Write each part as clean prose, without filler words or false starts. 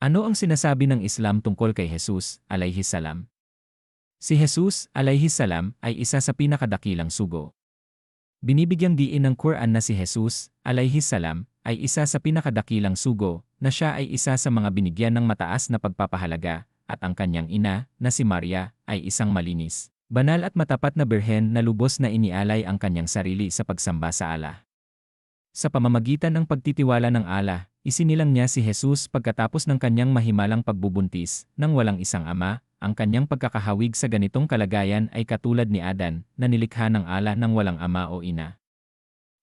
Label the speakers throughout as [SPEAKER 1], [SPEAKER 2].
[SPEAKER 1] Ano ang sinasabi ng Islam tungkol kay Jesus, alayhis salam? Si Jesus, alayhis salam, ay isa sa pinakadakilang sugo. Binibigyang diin ng Quran na si Jesus, alayhis salam, ay isa sa pinakadakilang sugo, na siya ay isa sa mga binigyan ng mataas na pagpapahalaga, at ang kanyang ina, na si Maria, ay isang malinis, banal at matapat na birhen na lubos na inialay ang kanyang sarili sa pagsamba sa Allah. Sa pamamagitan ng pagtitiwala ng Allah, isinilang niya si Jesus pagkatapos ng kanyang mahimalang pagbubuntis, nang walang isang ama. Ang kanyang pagkakahawig sa ganitong kalagayan ay katulad ni Adan, na nilikha ng Allah ng walang ama o ina.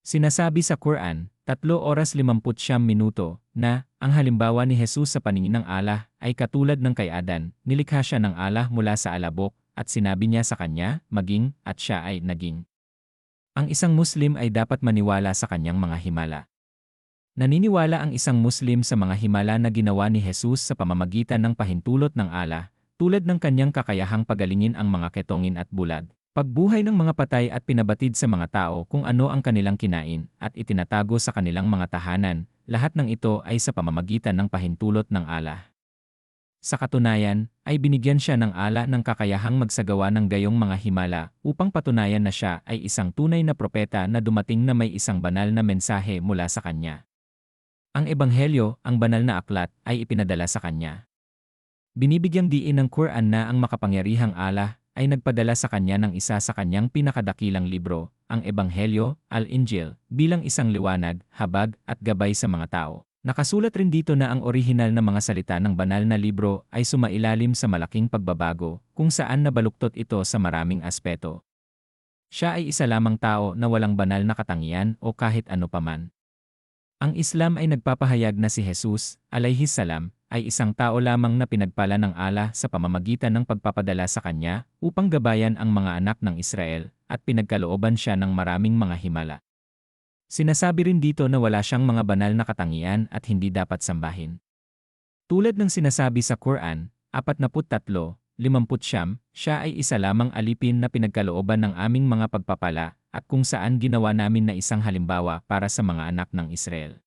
[SPEAKER 1] Sinasabi sa Quran, 3:59, na, ang halimbawa ni Jesus sa paningin ng Allah, ay katulad ng kay Adan, nilikha siya ng Allah mula sa alabok, at sinabi niya sa kanya, maging, at siya ay naging. Ang isang Muslim ay dapat maniwala sa kanyang mga himala. Naniniwala ang isang Muslim sa mga himala na ginawa ni Jesus sa pamamagitan ng pahintulot ng Allah, tulad ng kanyang kakayahang pagalingin ang mga ketongin at bulag, pagbuhay ng mga patay at pinabatid sa mga tao kung ano ang kanilang kinain at itinatago sa kanilang mga tahanan, lahat ng ito ay sa pamamagitan ng pahintulot ng Allah. Sa katunayan, ay binigyan siya ng Allah ng kakayahang magsagawa ng gayong mga himala upang patunayan na siya ay isang tunay na propeta na dumating na may isang banal na mensahe mula sa kanya. Ang Ebanghelyo, ang banal na aklat, ay ipinadala sa kanya. Binibigyang diin ng Quran na ang makapangyarihang Allah ay nagpadala sa kanya ng isa sa kanyang pinakadakilang libro, ang Ebanghelyo, Al-Injil, bilang isang liwanag, habag, at gabay sa mga tao. Nakasulat rin dito na ang orihinal na mga salita ng banal na libro ay sumailalim sa malaking pagbabago, kung saan nabaluktot ito sa maraming aspeto. Siya ay isa lamang tao na walang banal na katangian o kahit ano paman. Ang Islam ay nagpapahayag na si Jesus, alayhis salam, ay isang tao lamang na pinagpala ng Allah sa pamamagitan ng pagpapadala sa kanya upang gabayan ang mga anak ng Israel at pinagkalooban siya ng maraming mga himala. Sinasabi rin dito na wala siyang mga banal na katangian at hindi dapat sambahin. Tulad ng sinasabi sa Quran, 43:50, siya ay isa lamang alipin na pinagkalooban ng aming mga pagpapala at kung saan ginawa namin na isang halimbawa para sa mga anak ng Israel.